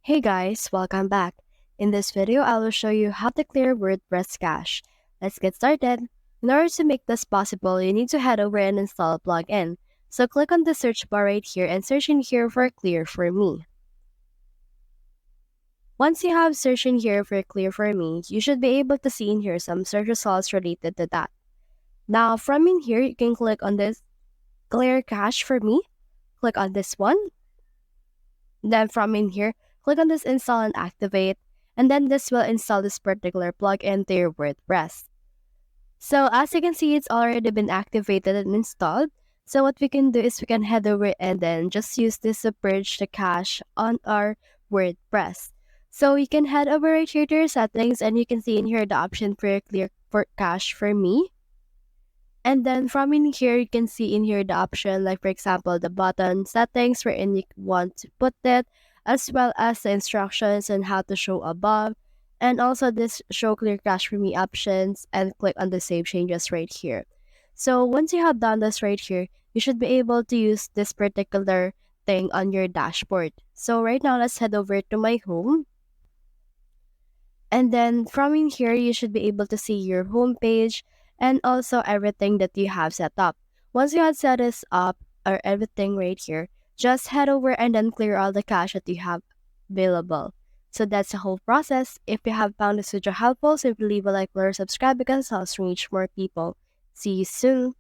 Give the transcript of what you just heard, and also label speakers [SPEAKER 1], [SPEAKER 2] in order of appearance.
[SPEAKER 1] Hey guys, welcome back. In this video, I will show you how to clear WordPress cache. Let's get started. In order to make this possible, you need to head over and install a plugin. So click on the search bar right here and search in here for Clear for Me. Once you have searched in here for Clear for Me, you should be able to see in here some search results related to that. Now from in here, you can click on this Clear Cache for Me. Click on this one. Then from in here, click on this install and activate, and then this will install this particular plugin to your WordPress. So as you can see, it's already been activated and installed. So what we can do is we can head over and then just use this to purge the cache on our WordPress. So you can head over right here to your settings and you can see in here the option for clear for cache for me. And then from in here, you can see in here the option, like for example, the button settings wherein you want to put it, as well as the instructions on how to show above, and also this show clear cache for me options, and click on the save changes right here. So once you have done this right here, you should be able to use this particular thing on your dashboard. So right now, let's head over to my home. And then from in here, you should be able to see your home page and also everything that you have set up. Once you have set this up or everything right here, just head over and then clear all the cache that you have available. So that's the whole process. If you have found this video helpful, simply leave a like or subscribe because it helps reach more people. See you soon.